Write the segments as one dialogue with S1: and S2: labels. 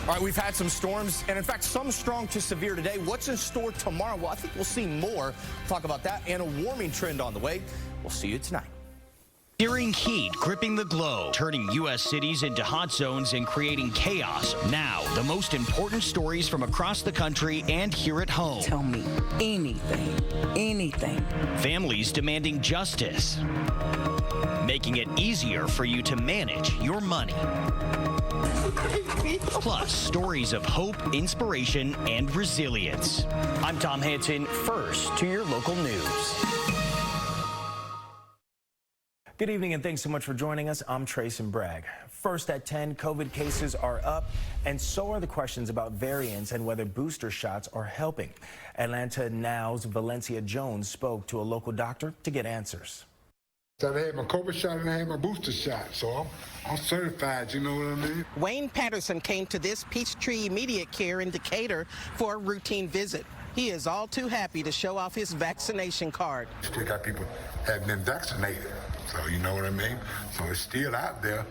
S1: All right, we've had some storms, and in fact, some strong to severe today. What's in store tomorrow? Well, I think we'll see more. Talk about that and a warming trend on the way. We'll see you tonight.
S2: Searing heat gripping the globe, turning U.S. cities into hot zones and creating chaos. Now, the most important stories from across the country and here at home.
S3: Tell me anything, anything.
S2: Families demanding justice, making it easier for you to manage your money. Plus, stories of hope, inspiration, and resilience. I'm Tom Hanson, first to your local news.
S4: Good evening and thanks so much for joining us. I'm Trason Bragg. First at 10, COVID cases are up, and so are the questions about variants and whether booster shots are helping. Atlanta Now's Valencia Jones spoke to a local doctor to get answers.
S5: So I had my COVID shot and I had my booster shot, so I'm certified, you know what I mean?
S6: Wayne Patterson came to this Peachtree Immediate Care in Decatur for a routine visit. He is all too happy to show off his vaccination card.
S5: Still got people haven't been vaccinated, so you know what I mean? So it's still out there,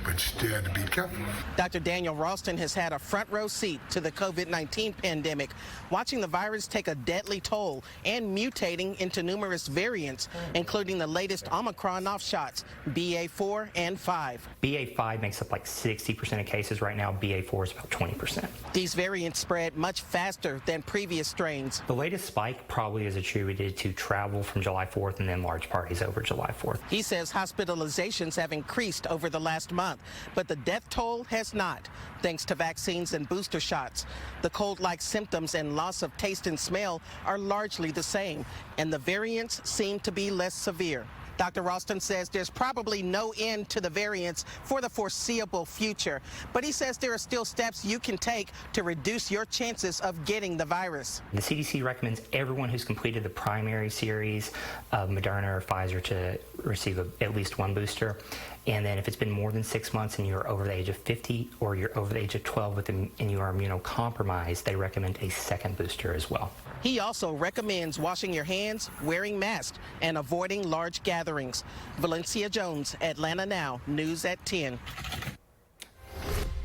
S5: but you still have to be careful.
S6: Dr. Daniel Ralston has had a front row seat to the COVID-19 pandemic, watching the virus take a deadly toll and mutating into numerous variants, including the latest Omicron offshots, BA4 and 5.
S7: BA5 makes up like 60% of cases right now. BA4 is about 20%.
S6: These variants spread much faster than previous strains.
S7: The latest spike probably is attributed to travel from July 4th and then large parties over July 4th.
S6: He says hospitalizations have increased over the last month, but the death toll has not, thanks to vaccines and booster shots. The cold-like symptoms and loss of taste and smell are largely the same, and the variants seem to be less severe. Dr. Ralston says there's probably no end to the variants for the foreseeable future, but he says there are still steps you can take to reduce your chances of getting the virus.
S7: The CDC recommends everyone who's completed the primary series of Moderna or Pfizer to receive at least one booster. And then if it's been more than 6 months and you're over the age of 50 or you're over the age of 12 and you are immunocompromised, they recommend a second booster as well.
S6: He also recommends washing your hands, wearing masks, and avoiding large gatherings. Valencia Jones, Atlanta Now, News at 10.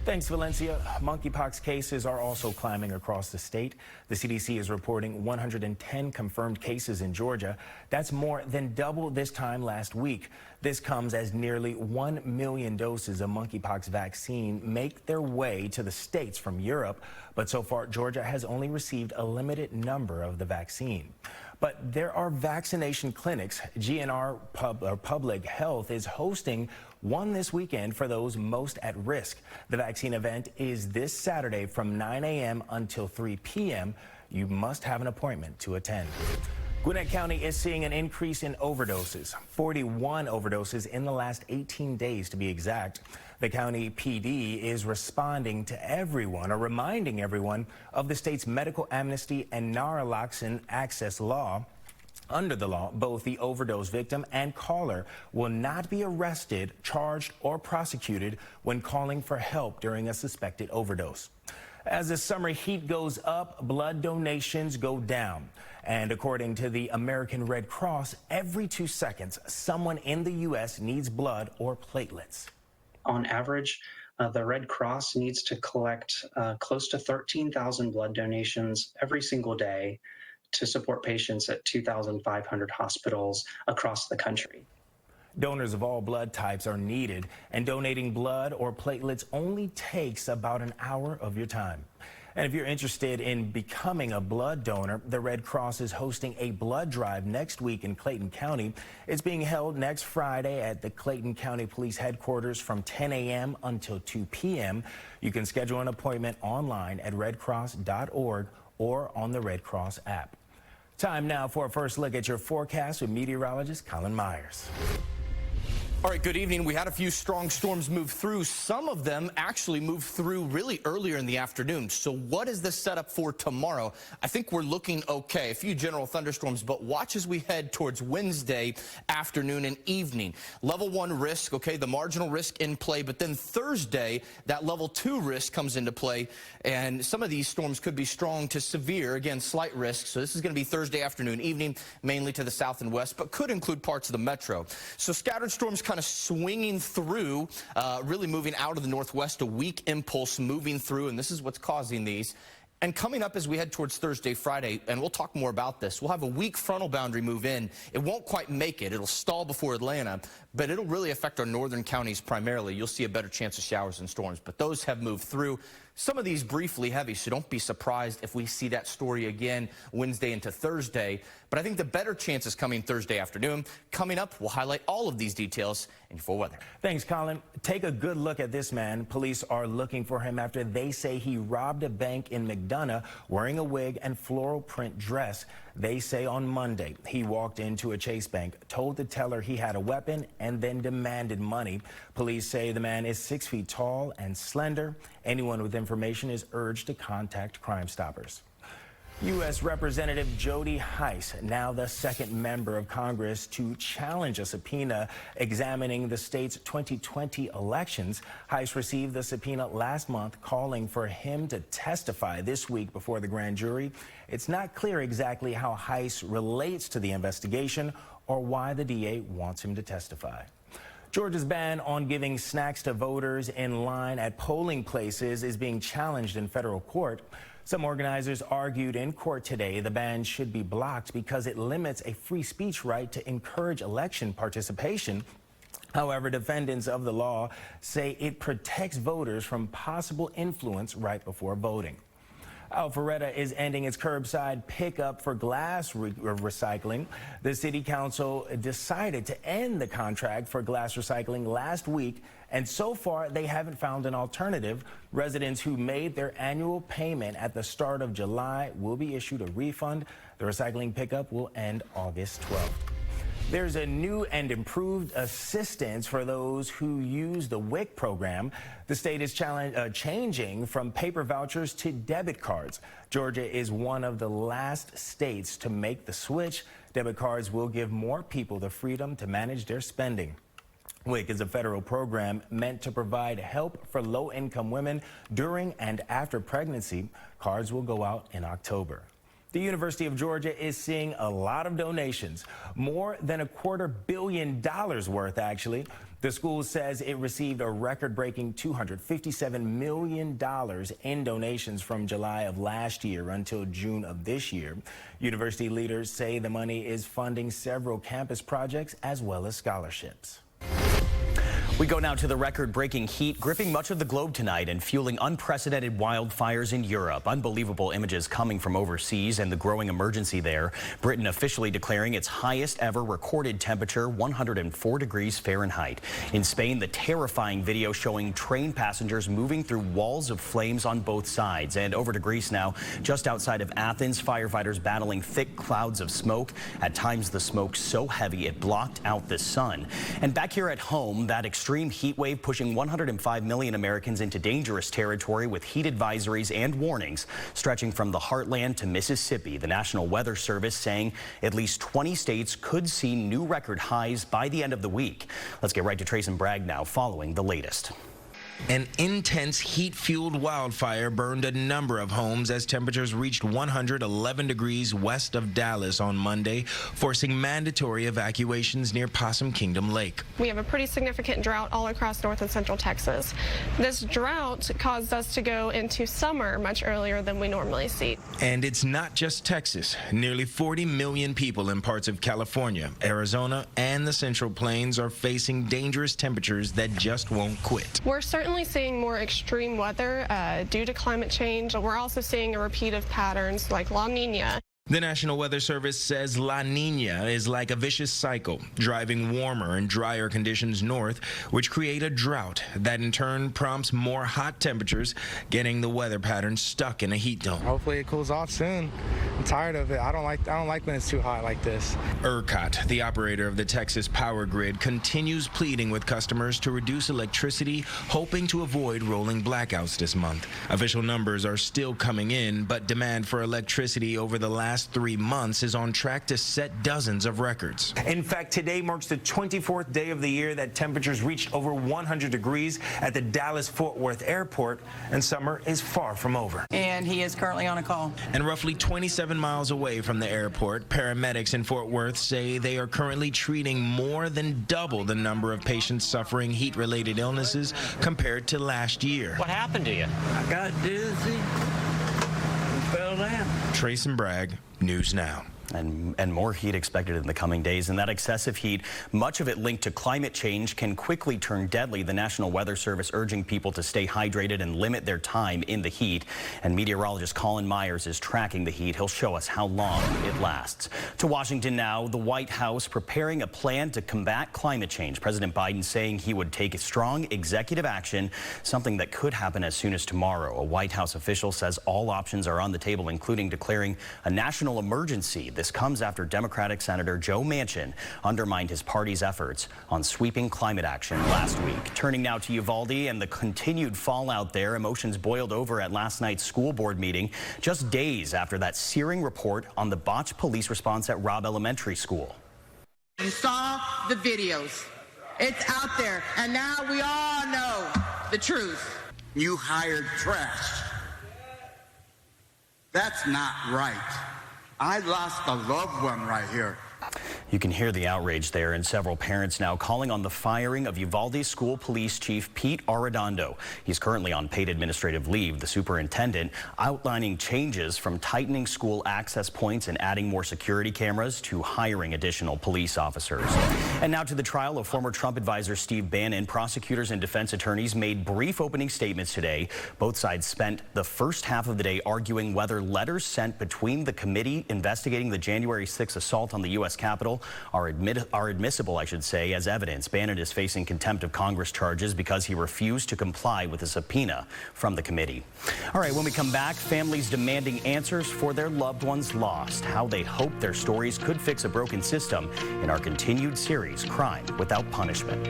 S4: Thanks, Valencia. Monkeypox cases are also climbing across the state. The CDC is reporting 110 confirmed cases in Georgia. That's more than double this time last week. This comes as nearly 1 million doses of monkeypox vaccine make their way to the states from Europe. But so far, Georgia has only received a limited number of the vaccine. But there are vaccination clinics. GNR Public Health is hosting one this weekend for those most at risk. The vaccine event is this Saturday from 9 a.m. until 3 p.m. You must have an appointment to attend. Gwinnett County is seeing an increase in overdoses, 41 overdoses in the last 18 days to be exact. The county PD is responding to everyone or reminding everyone of the state's medical amnesty and naloxone access law. Under the law, both the overdose victim and caller will not be arrested, charged, or prosecuted when calling for help during a suspected overdose. As the summer heat goes up, blood donations go down. And according to the American Red Cross, every 2 seconds, someone in the U.S. needs blood or platelets.
S8: On average, the Red Cross needs to collect close to 13,000 blood donations every single day to support patients at 2,500 hospitals across the country.
S4: Donors of all blood types are needed, and donating blood or platelets only takes about an hour of your time. And if you're interested in becoming a blood donor, the Red Cross is hosting a blood drive next week in Clayton County. It's being held next Friday at the Clayton County Police Headquarters from 10 a.m. until 2 p.m. You can schedule an appointment online at redcross.org or on the Red Cross app. Time now for a first look at your forecast with meteorologist Colin Myers.
S1: All right, good evening. We had a few strong storms move through. Some of them actually moved through really earlier in the afternoon. So what is the setup for tomorrow? I think we're looking okay. A few general thunderstorms, but watch as we head towards Wednesday afternoon and evening. Level 1 risk, okay, the marginal risk in play, but then Thursday, that level 2 risk comes into play, and some of these storms could be strong to severe, again, slight risk. So this is going to be Thursday afternoon, evening, mainly to the south and west, but could include parts of the metro. So scattered storms kind of swinging through, really moving out of the northwest, a weak impulse moving through, and this is what's causing these. And coming up as we head towards Thursday, Friday, and we'll talk more about this, we'll have a weak frontal boundary move in. It won't quite make it. It'll stall before Atlanta, but it'll really affect our northern counties primarily. You'll see a better chance of showers and storms, but those have moved through. Some of these briefly heavy, so don't be surprised if we see that story again Wednesday into Thursday. But I think the better chance is coming Thursday afternoon. Coming up, we'll highlight all of these details in your full weather.
S4: Thanks, Colin. Take a good look at this man. Police are looking for him after they say he robbed a bank in McDonough wearing a wig and floral print dress. They say on Monday he walked into a Chase bank, told the teller he had a weapon, and then demanded money. Police say the man is 6 feet tall and slender. Anyone with information is urged to contact Crime Stoppers. U.S. Representative Jody Hice, now the second member of Congress to challenge a subpoena examining the state's 2020 elections. Hice received the subpoena last month, calling for him to testify this week before the grand jury. It's not clear exactly how Hice relates to the investigation or why the DA wants him to testify. Georgia's ban on giving snacks to voters in line at polling places is being challenged in federal court. Some organizers argued in court today the ban should be blocked because it limits a free speech right to encourage election participation. However, defendants of the law say it protects voters from possible influence right before voting. Alpharetta is ending its curbside pickup for glass recycling. The city council decided to end the contract for glass recycling last week, and so far they haven't found an alternative. Residents who made their annual payment at the start of July will be issued a refund. The recycling pickup will end August 12th. There's a new and improved assistance for those who use the WIC program. The state is changing from paper vouchers to debit cards. Georgia is one of the last states to make the switch. Debit cards will give more people the freedom to manage their spending. WIC is a federal program meant to provide help for low-income women during and after pregnancy. Cards will go out in October. The University of Georgia is seeing a lot of donations, more than $250 million worth, actually. The school says it received a record-breaking $257 million in donations from July of last year until June of this year. University leaders say the money is funding several campus projects as well as scholarships.
S2: We go now to the record-breaking heat gripping much of the globe tonight and fueling unprecedented wildfires in Europe. Unbelievable images coming from overseas and the growing emergency there. Britain officially declaring its highest ever recorded temperature, 104 degrees Fahrenheit. In Spain, the terrifying video showing train passengers moving through walls of flames on both sides. And over to Greece now, just outside of Athens, firefighters battling thick clouds of smoke. At times, the smoke so heavy it blocked out the sun. And back here at home, that extreme heat wave pushing 105 million Americans into dangerous territory with heat advisories and warnings stretching from the heartland to Mississippi. The National Weather Service saying at least 20 states could see new record highs by the end of the week. Let's get right to Trason Bragg now following the latest.
S9: An intense heat-fueled wildfire burned a number of homes as temperatures reached 111 degrees west of Dallas on Monday, forcing mandatory evacuations near Possum Kingdom Lake.
S10: We have a pretty significant drought all across north and central Texas. This drought caused us to go into summer much earlier than we normally see.
S9: And it's not just Texas. Nearly 40 million people in parts of California, Arizona, and the Central Plains are facing dangerous temperatures that just won't quit.
S10: We're certainly seeing more extreme weather due to climate change. We're also seeing a repeat of patterns like La Nina.
S9: The National Weather Service says La Nina is like a vicious cycle, driving warmer and drier conditions north, which create a drought that in turn prompts more hot temperatures, getting the weather pattern stuck in a heat dome.
S11: Hopefully it cools off soon. I'm tired of it. I don't like when it's too hot like this.
S9: ERCOT, the operator of the Texas power grid, continues pleading with customers to reduce electricity, hoping to avoid rolling blackouts this month. Official numbers are still coming in, but demand for electricity over the last last 3 months is on track to set dozens of records.
S4: In fact, today marks the 24th day of the year that temperatures reached over 100 degrees at the Dallas-Fort Worth airport, and summer is far from over.
S3: And he is currently on a call.
S9: And roughly 27 miles away from the airport, paramedics in Fort Worth say they are currently treating more than double the number of patients suffering heat-related illnesses compared to last year.
S12: What happened to you?
S3: I got dizzy and fell down.
S9: Trason, Bragg, News Now.
S2: And more heat expected in the coming days. And that excessive heat, much of it linked to climate change, can quickly turn deadly. The National Weather Service urging people to stay hydrated and limit their time in the heat. And meteorologist Colin Myers is tracking the heat. He'll show us how long it lasts. To Washington now, the White House preparing a plan to combat climate change. President Biden saying he would take strong executive action, something that could happen as soon as tomorrow. A White House official says all options are on the table, including declaring a national emergency. This comes after Democratic Senator Joe Manchin undermined his party's efforts on sweeping climate action last week. Turning now to Uvalde and the continued fallout there. Emotions boiled over at last night's school board meeting, just days after that searing report on the botched police response at Robb Elementary School.
S13: You saw the videos. It's out there, and now we all know the truth.
S14: You hired trash. That's not right. I lost a loved one right here.
S2: You can hear the outrage there, and several parents now calling on the firing of Uvalde School Police Chief Pete Arredondo. He's currently on paid administrative leave. The superintendent outlining changes from tightening school access points and adding more security cameras to hiring additional police officers. And now to the trial of former Trump advisor Steve Bannon. Prosecutors and defense attorneys made brief opening statements today. Both sides spent the first half of the day arguing whether letters sent between the committee investigating the January 6th assault on the U.S. Capitol are admissible, I should say, as evidence. Bannon is facing contempt of Congress charges because he refused to comply with a subpoena from the committee. All right, when we come back, families demanding answers for their loved ones lost, how they hope their stories could fix a broken system in our continued series, Crime Without Punishment.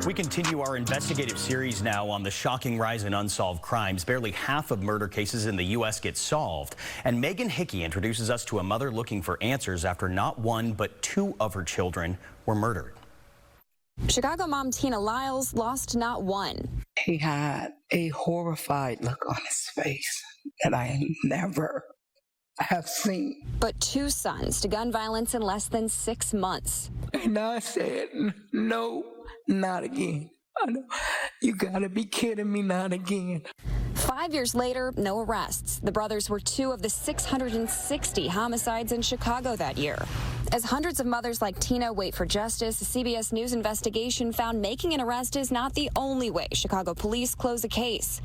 S2: We continue our investigative series now on the shocking rise in unsolved crimes. Barely half of murder cases in the U.S. get solved. And Megan Hickey introduces us to a mother looking for answers after not one, but two of her children were murdered.
S15: Chicago mom Tina Lyles lost not one.
S3: He had a horrified look on his face that I never have seen.
S15: But two sons to gun violence in less than 6 months.
S3: And I said, no, not again. I know. You gotta be kidding me, not again.
S15: 5 years later, no arrests. The brothers were two of the 660 homicides in Chicago that year. As hundreds of mothers like Tina wait for justice, a CBS News investigation found making an arrest is not the only way Chicago police close a case.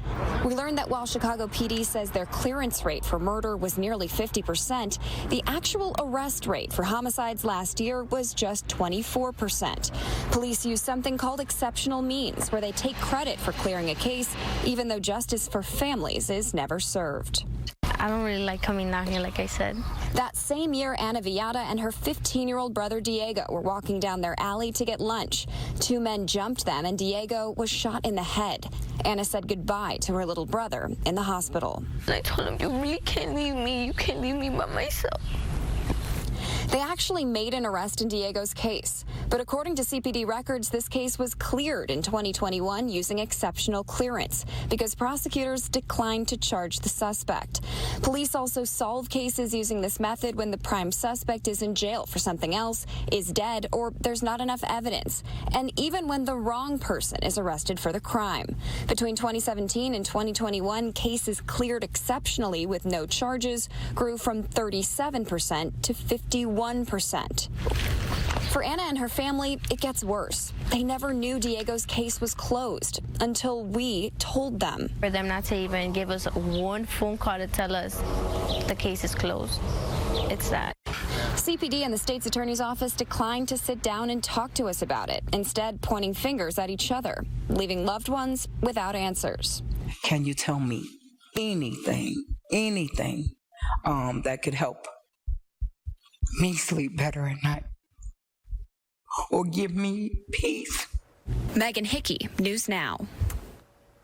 S15: We learned that while Chicago PD says their clearance rate for murder was nearly 50%, the actual arrest rate for homicides last year was just 24%. Police use something called exceptional means, where they take credit for clearing a case, even though justice for families is never served.
S16: I don't really like coming down here, like I said.
S15: That same year, Anna Villada and her 15-year-old brother Diego were walking down their alley to get lunch. Two men jumped them, and Diego was shot in the head. Anna said goodbye to her little brother in the hospital.
S16: I told him, you really can't leave me. You can't leave me by myself.
S15: They actually made an arrest in Diego's case. But according to CPD records, this case was cleared in 2021 using exceptional clearance because prosecutors declined to charge the suspect. Police also solve cases using this method when the prime suspect is in jail for something else, is dead, or there's not enough evidence. And even when the wrong person is arrested for the crime. Between 2017 and 2021, cases cleared exceptionally with no charges grew from 37% to 51%. For Anna and her family, it gets worse. They never knew Diego's case was closed until we told them.
S16: For them not to even give us one phone call to tell us the case is closed, it's sad.
S15: CPD and the state's attorney's office declined to sit down and talk to us about it, instead pointing fingers at each other, leaving loved ones without answers.
S3: Can you tell me anything that could help me sleep better at night or give me peace?
S15: Megan Hickey, News Now.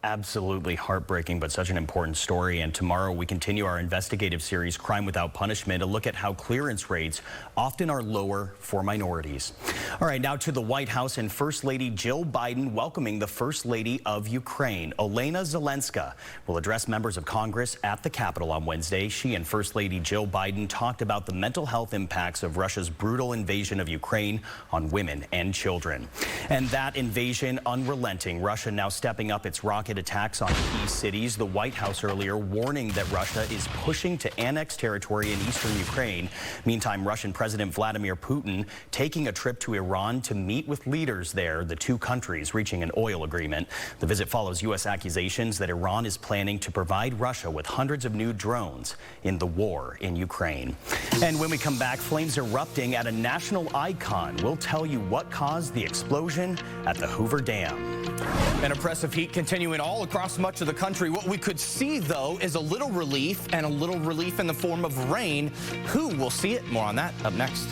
S2: Absolutely heartbreaking, but such an important story. And tomorrow we continue our investigative series, Crime Without Punishment, to look at how clearance rates often are lower for minorities. All right, now to the White House and First Lady Jill Biden welcoming the First Lady of Ukraine, Olena Zelenska, will address members of Congress at the Capitol on Wednesday. She and First Lady Jill Biden talked about the mental health impacts of Russia's brutal invasion of Ukraine on women and children. And that invasion unrelenting, Russia now stepping up its rocket attacks on key cities. The White House earlier warning that Russia is pushing to annex territory in eastern Ukraine. Meantime, Russian President Vladimir Putin taking a trip to Iran to meet with leaders there, the two countries reaching an oil agreement. The visit follows U.S. accusations that Iran is planning to provide Russia with hundreds of new drones in the war in Ukraine. And when we come back, flames erupting at a national icon. We'll tell you what caused the explosion at the Hoover Dam.
S1: An oppressive heat continuing all across much of the country. What we could see, though, is a little relief, and a little relief in the form of rain. Who will see it? More on that up next.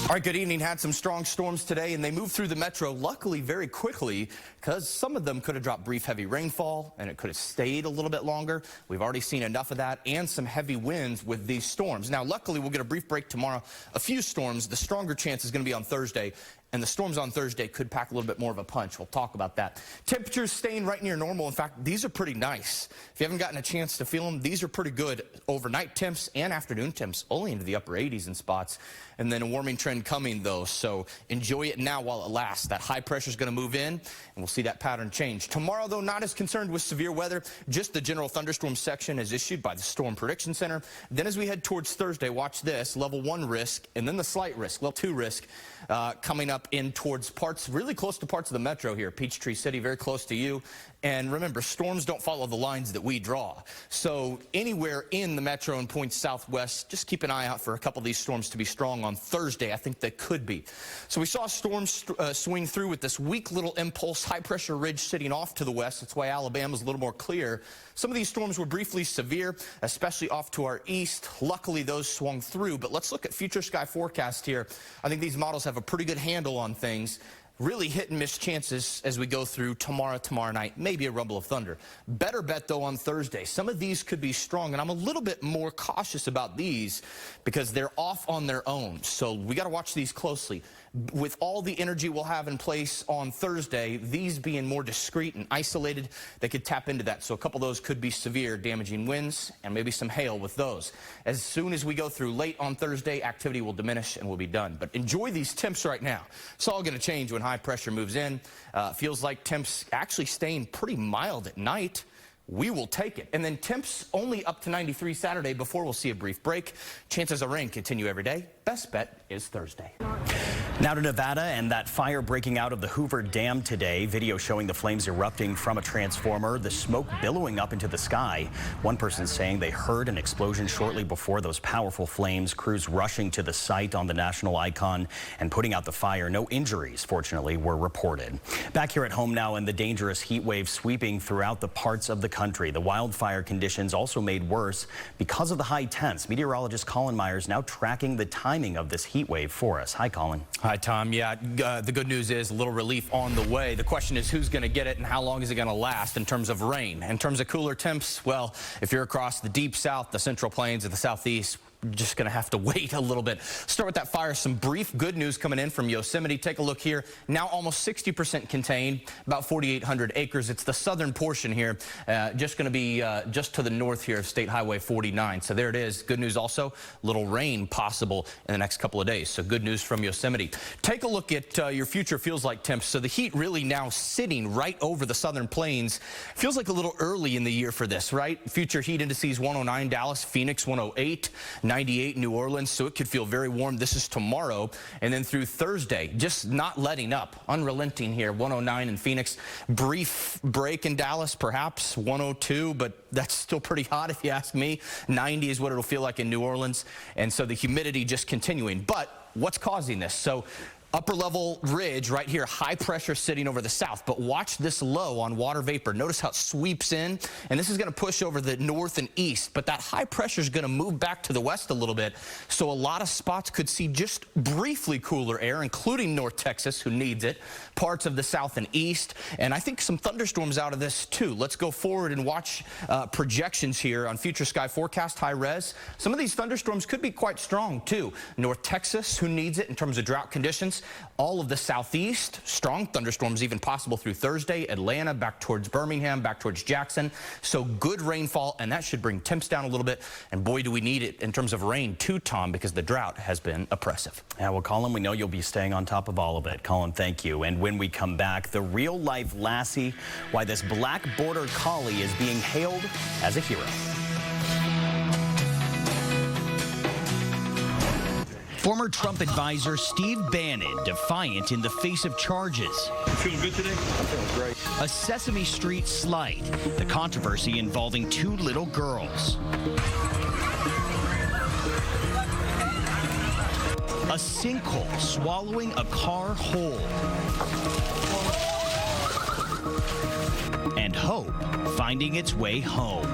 S1: All right, good evening. Had some strong storms today, and they moved through the metro, luckily, very quickly, because some of them could have dropped brief heavy rainfall, and it could have stayed a little bit longer. We've already seen enough of that and some heavy winds with these storms. Now, luckily, we'll get a brief break tomorrow. A few storms. The stronger chance is going to be on Thursday. And the storms on Thursday could pack a little bit more of a punch. We'll talk about that. Temperatures staying right near normal. In fact, these are pretty nice. If you haven't gotten a chance to feel them, these are pretty good. Overnight temps and afternoon temps only into the upper 80s in spots. And then a warming trend coming, though. So enjoy it now while it lasts. That high pressure is going to move in, and we'll see that pattern change. Tomorrow, though, not as concerned with severe weather. Just the general thunderstorm section is issued by the Storm Prediction Center. Then as we head towards Thursday, watch this. Level 1 risk, and then the slight risk, level 2 risk, coming up in towards parts, really close to parts of the metro here. Peachtree City, very close to you. And remember, storms don't follow the lines that we draw. So anywhere in the metro and points southwest, just keep an eye out for a couple of these storms to be strong on Thursday. I think they could be. So we saw storms swing through with this weak little impulse, high pressure ridge sitting off to the west. That's why Alabama's a little more clear. Some of these storms were briefly severe, especially off to our east. Luckily, those swung through. But let's look at future sky forecast here. I think these models have a pretty good handle on things. Really hit and miss chances as we go through tomorrow night, maybe a rumble of thunder. Better bet, though, on Thursday. Some of these could be strong, and I'm a little bit more cautious about these because they're off on their own. So we got to watch these closely. With all the energy we'll have in place on Thursday, these being more discreet and isolated, they could tap into that. So a couple of those could be severe, damaging winds and maybe some hail with those. As soon as we go through late on Thursday, activity will diminish and we'll be done. But enjoy these temps right now. It's all going to change when high pressure moves in. Feels like temps actually staying pretty mild at night. We will take it. And then temps only up to 93 Saturday before we'll see a brief break. Chances of rain continue every day. Best bet is Thursday.
S2: Now to Nevada and that fire breaking out of the Hoover Dam today. Video showing the flames erupting from a transformer, the smoke billowing up into the sky. One person saying they heard an explosion shortly before those powerful flames. Crews rushing to the site on the national icon and putting out the fire. No injuries, fortunately, were reported. Back here at home now, and the dangerous heat wave sweeping throughout the parts of the country. The wildfire conditions also made worse because of the high temps. Meteorologist Colin Myers now tracking the timing of this heat wave for us. Hi, Colin.
S1: Hi, Tom. Yeah, the good news is a little relief on the way. The question is who's going to get it and how long is it going to last in terms of rain. In terms of cooler temps, well, if you're across the deep south, the central plains, or the southeast, just going to have to wait a little bit. Start with that fire. Some brief good news coming in from Yosemite. Take a look here. Now almost 60% contained, about 4,800 acres. It's the southern portion here, just going to be just to the north here of State Highway 49. So there it is. Good news also, little rain possible in the next couple of days. So good news from Yosemite. Take a look at your future feels like temps. So the heat really now sitting right over the southern plains. Feels like a little early in the year for this, right? Future heat indices 109 Dallas, Phoenix 108. 98 New Orleans, so it could feel very warm. This is tomorrow, and then through Thursday, just not letting up, unrelenting here. 109 in Phoenix, brief break in Dallas, perhaps 102, but that's still pretty hot if you ask me. 90 is what it'll feel like in New Orleans, and so the humidity just continuing. But what's causing this? So Upper level ridge right here, high pressure sitting over the south, but watch this low on water vapor. Notice how it sweeps in, and this is going to push over the north and east, but that high pressure is going to move back to the west a little bit, so a lot of spots could see just briefly cooler air, including North Texas, who needs it, parts of the south and east, and I think some thunderstorms out of this too. Let's go forward and watch projections here on Future Sky Forecast high res. Some of these thunderstorms could be quite strong too. North Texas, who needs it in terms of drought conditions. All of the southeast, strong thunderstorms even possible through Thursday. Atlanta, back towards Birmingham, back towards Jackson. So good rainfall, and that should bring temps down a little bit. And boy, do we need it in terms of rain too, Tom, because the drought has been oppressive.
S2: Yeah, well, Colin, we know you'll be staying on top of all of it. Colin, thank you. And when we come back, the real-life Lassie, why this black border collie is being hailed as a hero. Former Trump advisor Steve Bannon defiant in the face of charges.
S12: You feeling good today? I'm feeling great.
S2: A Sesame Street slight, the controversy involving two little girls. A sinkhole swallowing a car whole. And hope finding its way home.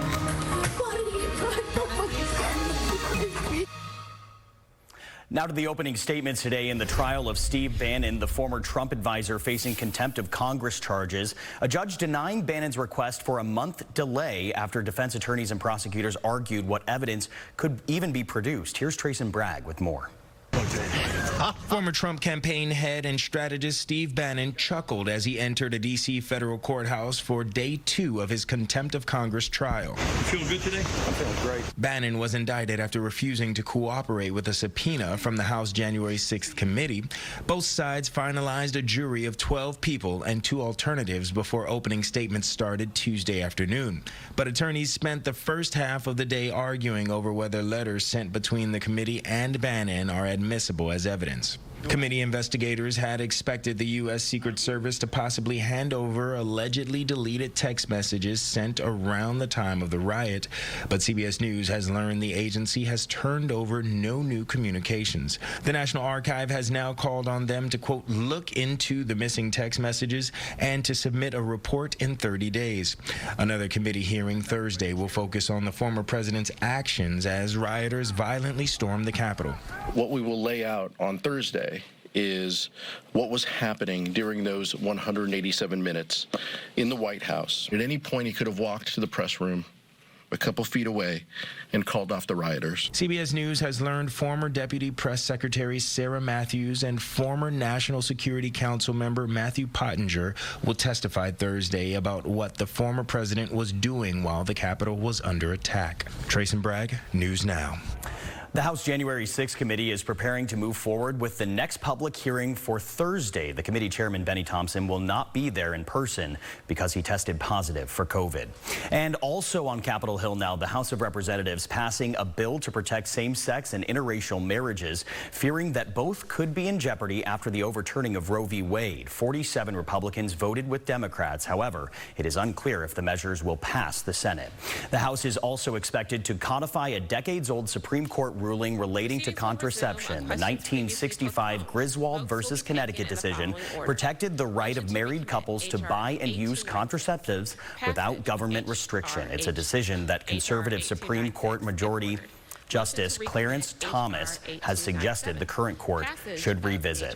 S2: Now to the opening statements today in the trial of Steve Bannon, the former Trump advisor facing contempt of Congress charges. A judge denying Bannon's request for a month delay after defense attorneys and prosecutors argued what evidence could even be produced. Here's Trason Bragg with more.
S9: Former Trump campaign head and strategist Steve Bannon chuckled as he entered a D.C. federal courthouse for day 2 of his contempt of Congress trial.
S12: You feeling good today? I'm feeling great.
S9: Bannon was indicted after refusing to cooperate with a subpoena from the House January 6th committee. Both sides finalized a jury of 12 people and 2 alternatives before opening statements started Tuesday afternoon. But attorneys spent the first half of the day arguing over whether letters sent between the committee and Bannon are admissible as evidence. Committee investigators had expected the U.S. Secret Service to possibly hand over allegedly deleted text messages sent around the time of the riot, but CBS News has learned the agency has turned over no new communications. The National Archive has now called on them to, quote, look into the missing text messages and to submit a report in 30 days. Another committee hearing Thursday will focus on the former president's actions as rioters violently stormed the Capitol.
S17: What we will lay out on Thursday is what was happening during those 187 minutes in the White House. At any point, he could have walked to the press room a couple feet away and called off the rioters.
S9: CBS News has learned former Deputy Press Secretary Sarah Matthews and former National Security Council member Matthew Pottinger will testify Thursday about what the former president was doing while the Capitol was under attack. Trason Bragg, News Now.
S2: The House January 6th committee is preparing to move forward with the next public hearing for Thursday. The committee chairman, Benny Thompson, will not be there in person because he tested positive for COVID. And also on Capitol Hill now, the House of Representatives passing a bill to protect same-sex and interracial marriages, fearing that both could be in jeopardy after the overturning of Roe v. Wade. 47 Republicans voted with Democrats. However, it is unclear if the measures will pass the Senate. The House is also expected to codify a decades-old Supreme Court ruling relating to contraception. The 1965 Griswold versus Connecticut decision protected the right of married couples to buy and use contraceptives without government restriction. It's a decision that conservative Supreme Court Majority Justice Clarence Thomas has suggested the current court should revisit.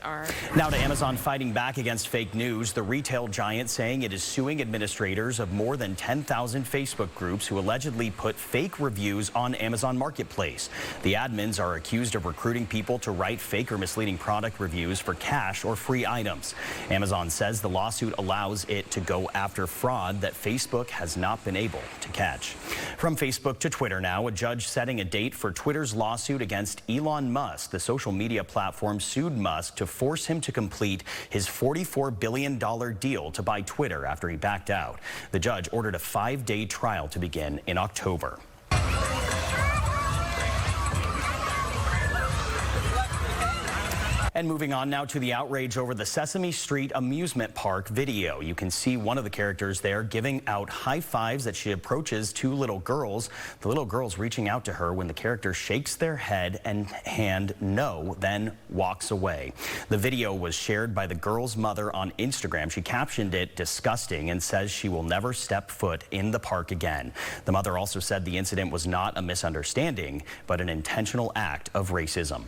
S2: Now to Amazon fighting back against fake news. The retail giant saying it is suing administrators of more than 10,000 Facebook groups who allegedly put fake reviews on Amazon Marketplace. The admins are accused of recruiting people to write fake or misleading product reviews for cash or free items. Amazon says the lawsuit allows it to go after fraud that Facebook has not been able to catch. From Facebook to Twitter now, a judge setting a date for Twitter's lawsuit against Elon Musk. The social media platform sued Musk to force him to complete his $44 billion deal to buy Twitter after he backed out. The judge ordered a 5-day trial to begin in October. And moving on now to the outrage over the Sesame Street amusement park video. You can see one of the characters there giving out high fives as she approaches two little girls. The little girls reaching out to her when the character shakes their head and hand no, then walks away. The video was shared by the girl's mother on Instagram. She captioned it "disgusting" and says she will never step foot in the park again. The mother also said the incident was not a misunderstanding, but an intentional act of racism.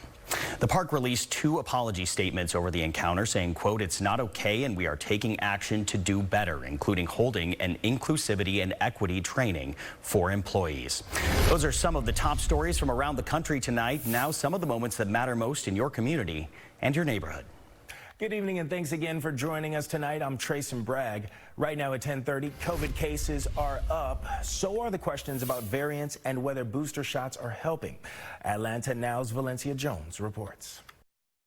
S2: The park released 2 apology statements over the encounter, saying, quote, "It's not okay and we are taking action to do better," including holding an inclusivity and equity training for employees. Those are some of the top stories from around the country tonight. Now some of the moments that matter most in your community and your neighborhood.
S4: Good evening and thanks again for joining us tonight. I'm Trason Bragg. Right now at 10:30, COVID cases are up. So are the questions about variants and whether booster shots are helping. Atlanta Now's Valencia Jones reports.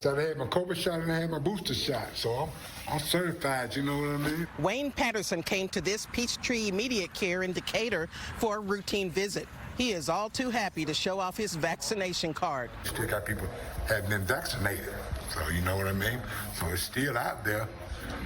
S5: I had my COVID shot and I had my booster shot, so I'm certified, you know what I mean?
S6: Wayne Patterson came to this Peachtree Immediate Care in Decatur for a routine visit. He is all too happy to show off his vaccination card.
S5: Still got people haven't been vaccinated, so you know what I mean? So it's still out there,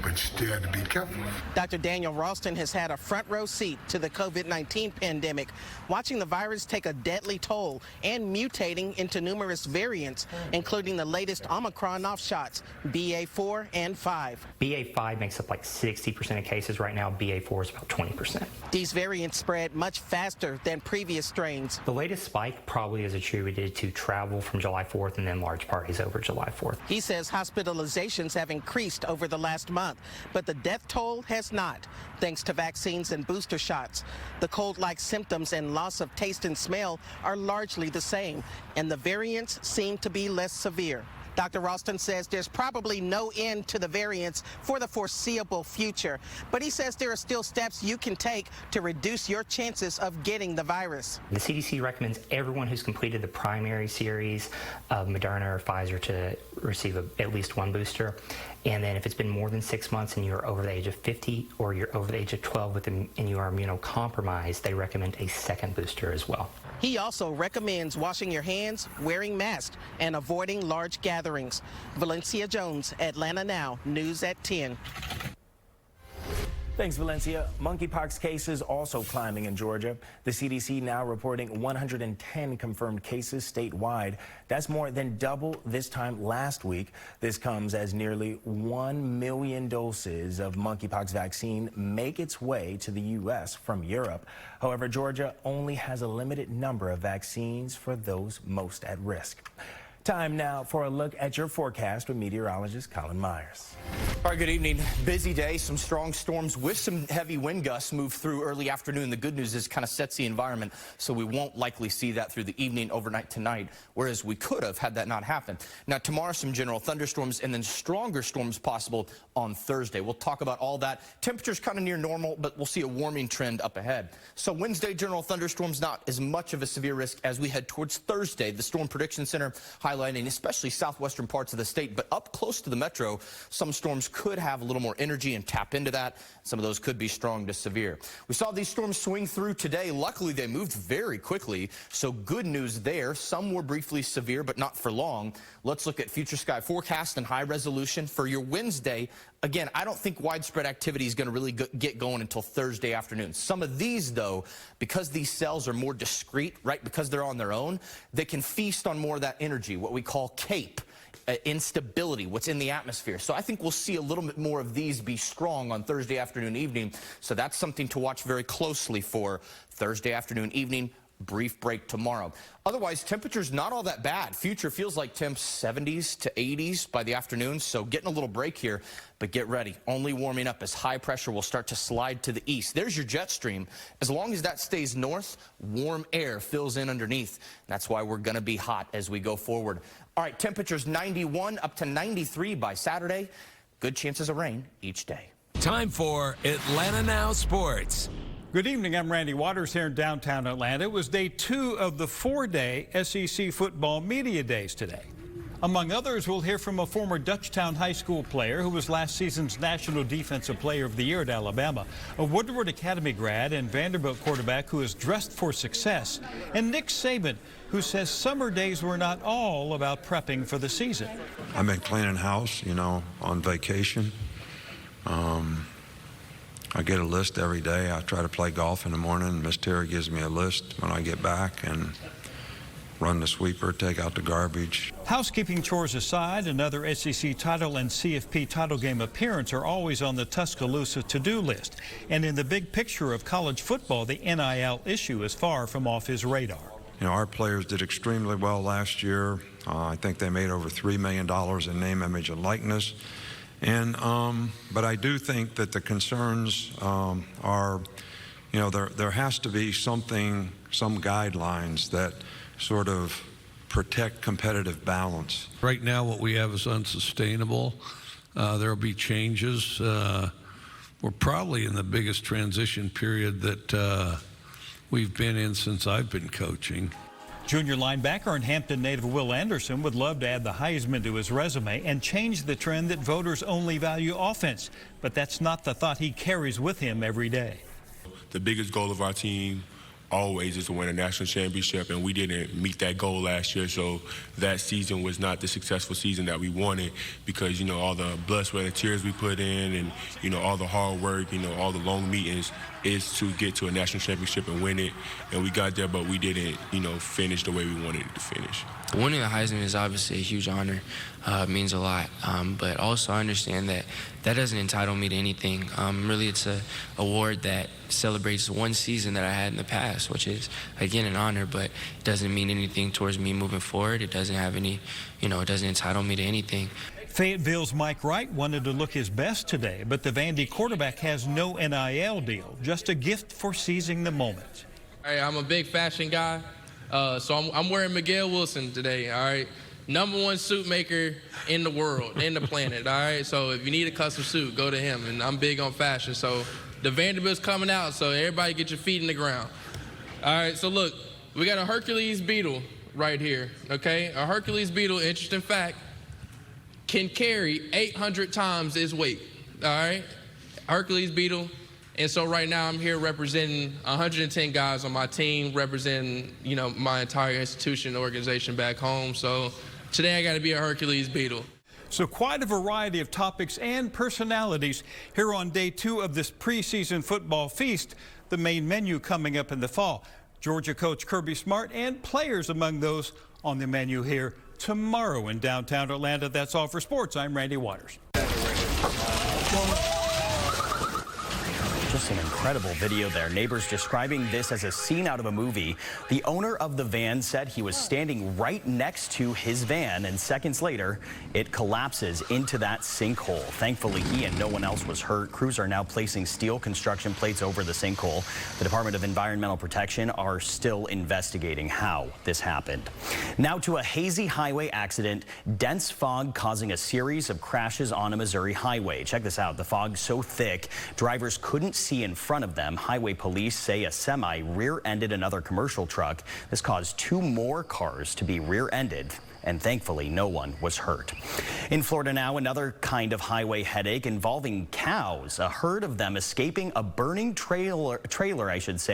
S5: but you still have to be careful.
S6: Dr. Daniel Ralston has had a front row seat to the COVID-19 pandemic, watching the virus take a deadly toll and mutating into numerous variants, including the latest Omicron offshots, BA4 and 5.
S7: BA5 makes up like 60% of cases right now. BA4 is about 20%.
S6: These variants spread much faster than previous strains.
S7: The latest spike probably is attributed to travel from July 4th and then large parties over July 4th.
S6: He says hospitalizations have increased over the last month, but the death toll has not, thanks to vaccines and booster shots. The cold-like symptoms and loss of taste and smell are largely the same, and the variants seem to be less severe. Dr. Ralston says there's probably no end to the variants for the foreseeable future, but he says there are still steps you can take to reduce your chances of getting the virus.
S7: The CDC recommends everyone who's completed the primary series of Moderna or Pfizer to receive at least 1 booster. And then if it's been more than 6 months and you're over the age of 50 or you're over the age of 12 and you are immunocompromised, they recommend a 2nd booster as well.
S6: He also recommends washing your hands, wearing masks, and avoiding large gatherings. Valencia Jones, Atlanta Now, News at 10.
S4: Thanks, Valencia. Monkeypox cases also climbing in Georgia. The CDC now reporting 110 confirmed cases statewide. That's more than double this time last week. This comes as nearly 1 million doses of monkeypox vaccine make its way to the U.S. from Europe. However, Georgia only has a limited number of vaccines for those most at risk. Time now for a look at your forecast with meteorologist Colin Myers.
S1: All right, good evening. Busy day. Some strong storms with some heavy wind gusts move through early afternoon. The good news is it kind of sets the environment, so we won't likely see that through the evening, overnight tonight, whereas we could have had that not happen. Now, tomorrow, some general thunderstorms and then stronger storms possible on Thursday. We'll talk about all that. Temperatures kind of near normal, but we'll see a warming trend up ahead. So Wednesday, general thunderstorms not as much of a severe risk as we head towards Thursday. The Storm Prediction Center highlighting especially southwestern parts of the state, but up close to the metro, some storms could have a little more energy and tap into that. Some of those could be strong to severe. We saw these storms swing through today. Luckily, they moved very quickly, so good news there. Some were briefly severe, but not for long. Let's look at future sky forecast and high resolution for your Wednesday. Again, I don't think widespread activity is going to really get going until Thursday afternoon. Some of these, though, because these cells are more discrete, right, because they're on their own, they can feast on more of that energy, what we call CAPE. Instability, what's in the atmosphere. So I think we'll see a little bit more of these be strong on Thursday afternoon, evening. So that's something to watch very closely for Thursday afternoon, evening. Brief break tomorrow. Otherwise, temperatures not all that bad. Future feels like temps 70s to 80s by the afternoon, so getting a little break here, but get ready. Only warming up as high pressure will start to slide to the east. There's your jet stream. As long as that stays north, warm air fills in underneath. That's why we're going to be hot as we go forward. All right, temperatures 91 up to 93 by Saturday. Good chances of rain each day.
S18: Time for Atlanta Now Sports.
S19: Good evening, I'm Randy Waters here in downtown Atlanta. It was day 2 of the 4-day SEC football media days today. Among others, we'll hear from a former Dutchtown High School player who was last season's National Defensive Player of the Year at Alabama, a Woodward Academy grad and Vanderbilt quarterback who is dressed for success, and Nick Saban, who says summer days were not all about prepping for the season.
S20: I've been cleaning house, on vacation. I get a list every day. I try to play golf in the morning. Miss Terry gives me a list when I get back and run the sweeper, take out the garbage.
S19: Housekeeping chores aside, another SEC title and CFP title game appearance are always on the Tuscaloosa to-do list. And in the big picture of college football, the NIL issue is far from off his radar.
S20: Our players did extremely well last year. I think they made over $3 million in name, image, and likeness. But I do think that the concerns are, there has to be some guidelines that sort of protect competitive balance.
S21: Right now, what we have is unsustainable. There will be changes. We're probably in the biggest transition period that we've been in since I've been coaching.
S19: Junior linebacker and Hampton native Will Anderson would love to add the Heisman to his resume and change the trend that voters only value offense. But that's not the thought he carries with him every day.
S22: The biggest goal of our team always is to win a national championship, and we didn't meet that goal last year, so that season was not the successful season that we wanted because, all the blood, sweat, and tears we put in and, all the hard work, all the long meetings is to get to a national championship and win it, and we got there, but we didn't, finish the way we wanted it to finish.
S23: Winning the Heisman is obviously a huge honor. It means a lot, but also I understand that doesn't entitle me to anything. Really, it's an award that celebrates one season that I had in the past, which is, again, an honor, but it doesn't mean anything towards me moving forward. It doesn't have any, it doesn't entitle me to anything.
S19: Fayetteville's Mike Wright wanted to look his best today, but the Vandy quarterback has no NIL deal, just a gift for seizing the moment.
S24: All right, I'm a big fashion guy, so I'm wearing Miguel Wilson today, all right? #1 suit maker in the world, in the planet, all right? So if you need a custom suit, go to him, and I'm big on fashion. So the Vanderbilt's coming out, so everybody get your feet in the ground. All right, so look, we got a Hercules beetle right here, okay? A Hercules beetle, interesting fact, can carry 800 times its weight, all right? Hercules beetle. And so right now I'm here representing 110 guys on my team, representing, my entire institution, organization back home. So today I got to be a Hercules beetle.
S19: So quite a variety of topics and personalities here on day 2 of this preseason football feast, the main menu coming up in the fall. Georgia coach Kirby Smart and players among those on the menu here tomorrow in downtown Atlanta. That's all for sports. I'm Randy Waters.
S2: Just an incredible video there. Neighbors describing this as a scene out of a movie. The owner of the van said he was standing right next to his van, and seconds later, it collapses into that sinkhole. Thankfully, he and no one else was hurt. Crews are now placing steel construction plates over the sinkhole. The Department of Environmental Protection are still investigating how this happened. Now to a hazy highway accident. Dense fog causing a series of crashes on a Missouri highway. Check this out. The fog so thick, drivers couldn't see in front of them. Highway police say a semi rear-ended another commercial truck. This caused 2 more cars to be rear-ended, and thankfully no one was hurt. In Florida now, another kind of highway headache involving cows. A herd of them escaping a burning trailer,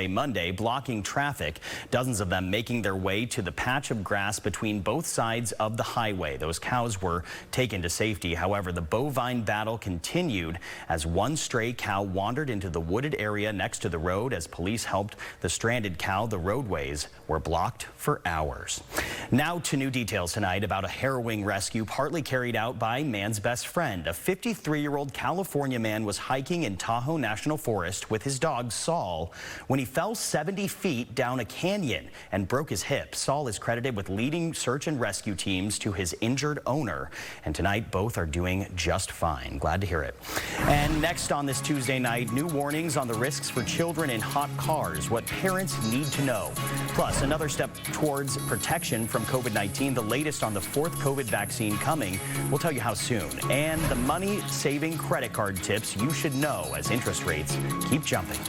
S2: Monday, blocking traffic. Dozens of them making their way to the patch of grass between both sides of the highway. Those cows were taken to safety. However, the bovine battle continued as one stray cow wandered into the wooded area next to the road. As police helped the stranded cow, the roadways were blocked for hours. Now to new details tonight about a harrowing rescue partly carried out by man's best friend. A 53-year-old California man was hiking in Tahoe National Forest with his dog Saul when he fell 70 feet down a canyon and broke his hip. Saul is credited with leading search and rescue teams to his injured owner, and tonight both are doing just fine. Glad to hear it. And next on this Tuesday night, new warnings on the risks for children in hot cars, what parents need to know. Plus, another step towards protection from COVID-19, the latest on the 4th COVID vaccine coming. We'll tell you how soon. And the money-saving credit card tips you should know as interest rates keep jumping.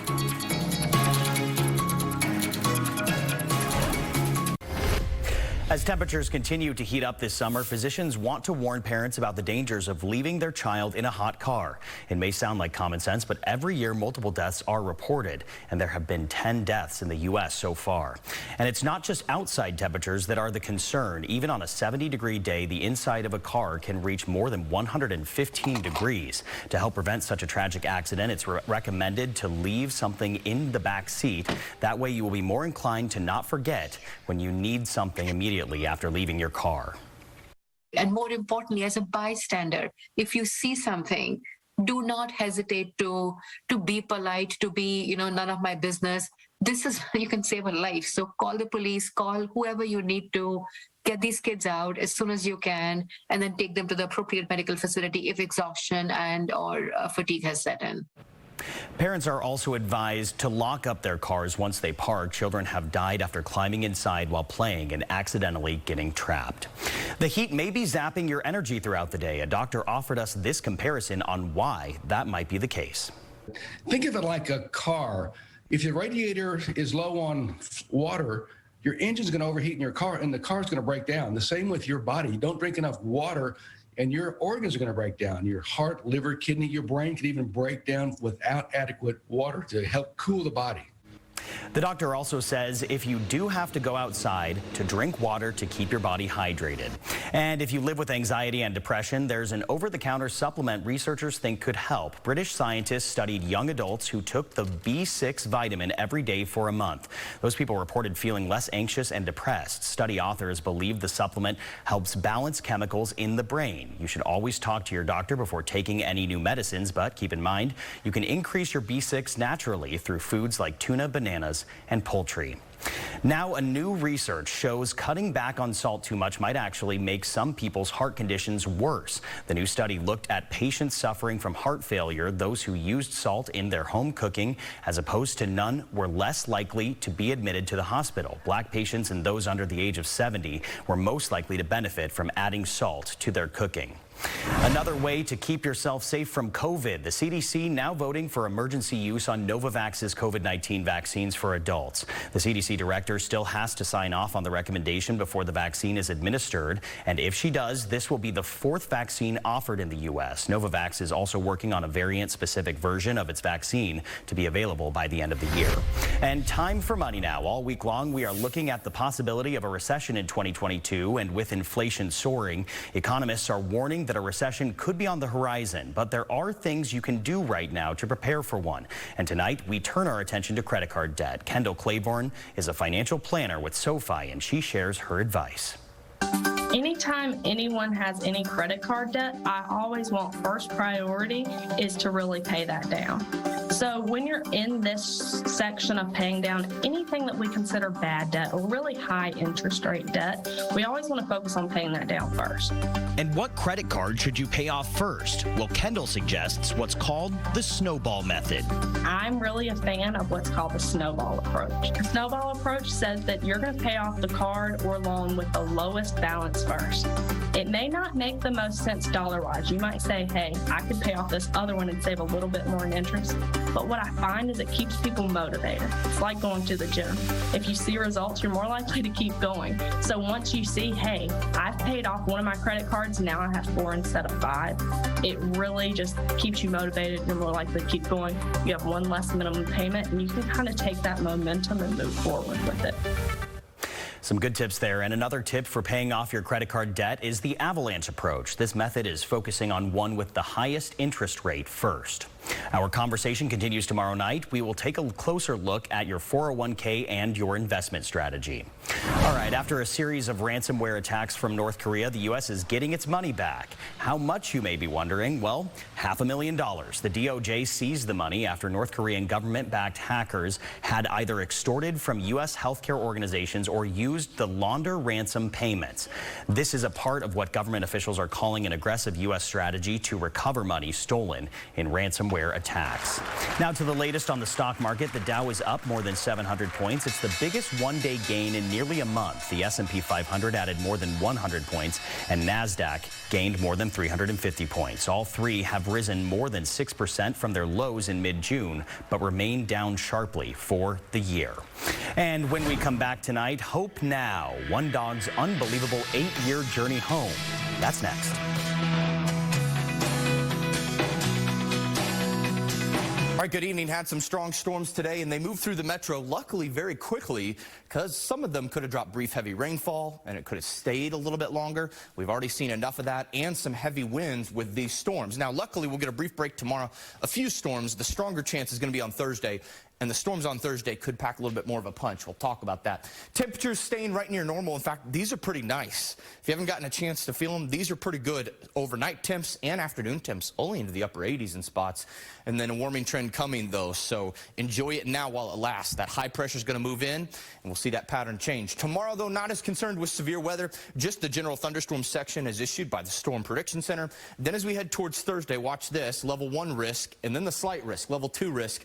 S2: As temperatures continue to heat up this summer, physicians want to warn parents about the dangers of leaving their child in a hot car. It may sound like common sense, but every year multiple deaths are reported, and there have been 10 deaths in the U.S. so far. And it's not just outside temperatures that are the concern. Even on a 70-degree day, the inside of a car can reach more than 115 degrees. To help prevent such a tragic accident, it's recommended to leave something in the back seat. That way you will be more inclined to not forget when you need something immediately after leaving your car.
S8: And more importantly, as a bystander, if you see something, do not hesitate to be polite, to be, none of my business. This is, you can save a life. So call the police, call whoever you need to, get these kids out as soon as you can, and then take them to the appropriate medical facility if exhaustion or fatigue has set in.
S2: Parents are also advised to lock up their cars once they park. Children have died after climbing inside while playing and accidentally getting trapped. The heat may be zapping your energy throughout the day. A doctor offered us this comparison on why that might be the case.
S10: Think of it like a car. If your radiator is low on water, your engine's going to overheat in your car and the car's going to break down. The same with your body. You don't drink enough water and your organs are going to break down. Your heart, liver, kidney, your brain could even break down without adequate water to help cool the body.
S2: The doctor also says if you do have to go outside, to drink water to keep your body hydrated. And if you live with anxiety and depression, there's an over-the-counter supplement researchers think could help. British scientists studied young adults who took the B6 vitamin every day for a month. Those people reported feeling less anxious and depressed. Study authors believe the supplement helps balance chemicals in the brain. You should always talk to your doctor before taking any new medicines, but keep in mind, you can increase your B6 naturally through foods like tuna, bananas, and poultry. Now, a new research shows cutting back on salt too much might actually make some people's heart conditions worse. The new study looked at patients suffering from heart failure. Those who used salt in their home cooking, as opposed to none, were less likely to be admitted to the hospital. Black patients and those under the age of 70 were most likely to benefit from adding salt to their cooking. Another way to keep yourself safe from COVID, the CDC now voting for emergency use on Novavax's COVID-19 vaccines for adults. The CDC director still has to sign off on the recommendation before the vaccine is administered. And if she does, this will be the 4th vaccine offered in the U.S. Novavax is also working on a variant-specific version of its vaccine to be available by the end of the year. And time for money now. All week long, we are looking at the possibility of a recession in 2022. And with inflation soaring, economists are warning that a recession could be on the horizon, but there are things you can do right now to prepare for one. And tonight, we turn our attention to credit card debt. Kendall Claiborne is a financial planner with SoFi, and she shares her advice.
S11: Anytime anyone has any credit card debt, I always want first priority is to really pay that down. So when you're in this section of paying down anything that we consider bad debt or really high interest rate debt, we always want to focus on paying that down first.
S2: And what credit card should you pay off first? Well, Kendall suggests what's called the snowball method.
S11: I'm really a fan of what's called the snowball approach. The snowball approach says that you're going to pay off the card or loan with the lowest balance first. It may not make the most sense dollar-wise. You might say, hey, I could pay off this other one and save a little bit more in interest. But what I find is it keeps people motivated. It's like going to the gym. If you see results, you're more likely to keep going. So once you see, hey, I've paid off one of my credit cards, now I have 4 instead of 5, it really just keeps you motivated. You're more likely to keep going. You have one less minimum payment, and you can kind of take that momentum and move forward with it.
S2: Some good tips there. And another tip for paying off your credit card debt is the avalanche approach. This method is focusing on one with the highest interest rate first. Our conversation continues tomorrow night. We will take a closer look at your 401k and your investment strategy. All right, after a series of ransomware attacks from North Korea, the U.S. is getting its money back. How much, you may be wondering? Well, $500,000. The DOJ seized the money after North Korean government-backed hackers had either extorted from U.S. healthcare organizations or used to launder ransom payments. This is a part of what government officials are calling an aggressive U.S. strategy to recover money stolen in ransomware attacks. Now to the latest on the stock market. The Dow is up more than 700 points. It's the biggest one-day gain in nearly a month, the S&P 500 added more than 100 points, and NASDAQ gained more than 350 points. All three have risen more than 6% from their lows in mid-June, but remain down sharply for the year. And when we come back tonight, hope now. One dog's unbelievable 8-year journey home. That's next.
S1: All right, good evening. Had some strong storms today, and they moved through the metro, luckily, very quickly, because some of them could have dropped brief heavy rainfall, and it could have stayed a little bit longer. We've already seen enough of that, and some heavy winds with these storms. Now, luckily, we'll get a brief break tomorrow. A few storms. The stronger chance is going to be on Thursday, and the storms on Thursday could pack a little bit more of a punch. We'll talk about that. Temperatures staying right near normal. In fact, these are pretty nice. If you haven't gotten a chance to feel them, these are pretty good. Overnight temps and afternoon temps only into the upper 80s in spots. And then a warming trend coming, though. So enjoy it now while it lasts. That high pressure is going to move in, and we'll see that pattern change. Tomorrow, though, not as concerned with severe weather. Just the general thunderstorm section as issued by the Storm Prediction Center. Then as we head towards Thursday, watch this. Level 1 risk, and then the slight risk, level 2 risk,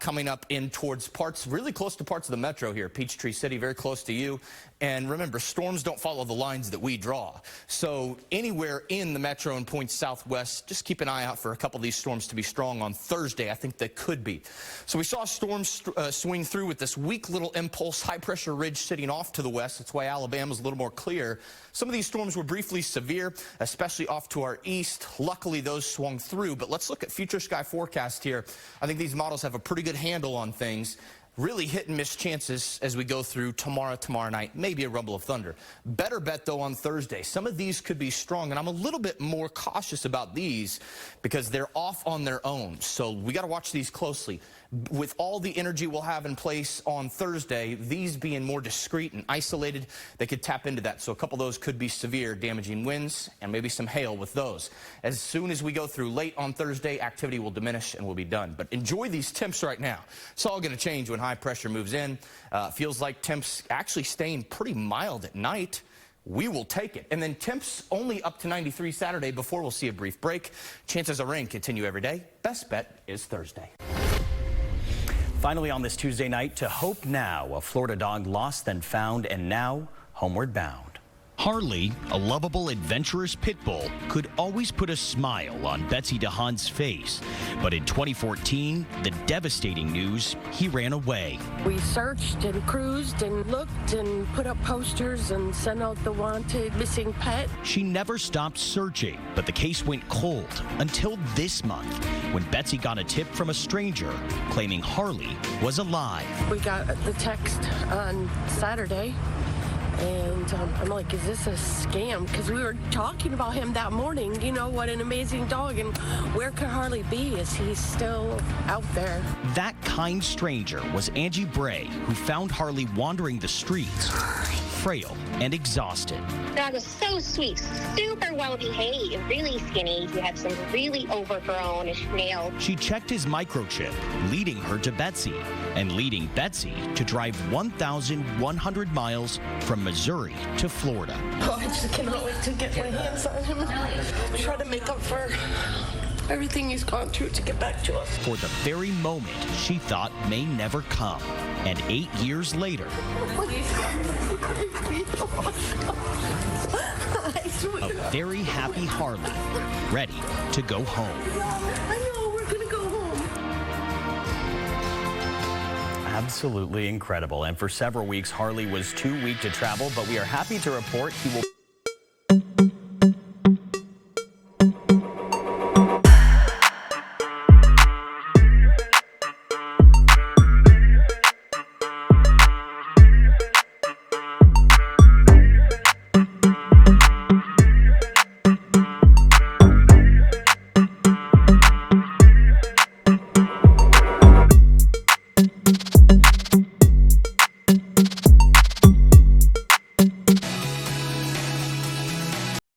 S1: coming up in towards parts, really close to parts of the metro here. Peachtree City, very close to you. And remember, storms don't follow the lines that we draw. So anywhere in the metro and points southwest, just keep an eye out for a couple of these storms to be strong on Thursday. I think they could be. So we saw storms swing through with this weak little impulse, high pressure ridge sitting off to the west. That's why Alabama's a little more clear. Some of these storms were briefly severe, especially off to our east. Luckily, those swung through. But let's look at future sky forecast here. I think these models have a pretty good handle on things. Really hit and miss chances as we go through tomorrow night, maybe a rumble of thunder. Better bet, though, on Thursday. Some of these could be strong, and I'm a little bit more cautious about these because they're off on their own. So we got to watch these closely. With all the energy we'll have in place on Thursday, these being more discreet and isolated, they could tap into that. So a couple of those could be severe, damaging winds and maybe some hail with those. As soon as we go through late on Thursday, activity will diminish and we'll be done. But enjoy these temps right now. It's all going to change when high pressure moves in. Feels like temps actually staying pretty mild at night. We will take it. And then temps only up to 93 Saturday before we'll see a brief break. Chances of rain continue every day. Best bet is Thursday.
S2: Finally on this Tuesday night, to hope now. A Florida dog lost, then found, and now homeward bound.
S3: Harley, a lovable, adventurous pit bull, could always put a smile on Betsy DeHaan's face. But in 2014, the devastating news, he ran away.
S13: We searched and cruised and looked and put up posters and sent out the wanted missing pet.
S3: She never stopped searching, but the case went cold until this month, when Betsy got a tip from a stranger claiming Harley was alive.
S13: We got the text on Saturday. And I'm like, is this a scam? Because we were talking about him that morning. You know, what an amazing dog. And where could Harley be? Is he still out there?
S3: That kind stranger was Angie Bragg, who found Harley wandering the streets, frail and exhausted.
S14: The dog was so sweet, super well behaved, really skinny. He had some really overgrown nails.
S3: She checked his microchip, leading her to Betsy, and leading Betsy to drive 1,100 miles from Missouri to Florida.
S13: Oh, I just cannot wait to get my hands on him. Try to make up for everything he's gone through to get back to us.
S3: For the very moment she thought may never come. And 8 years later, a very happy Harley, ready to go home.
S13: I know, we're going to go home.
S2: Absolutely incredible. And for several weeks, Harley was too weak to travel, but we are happy to report he will...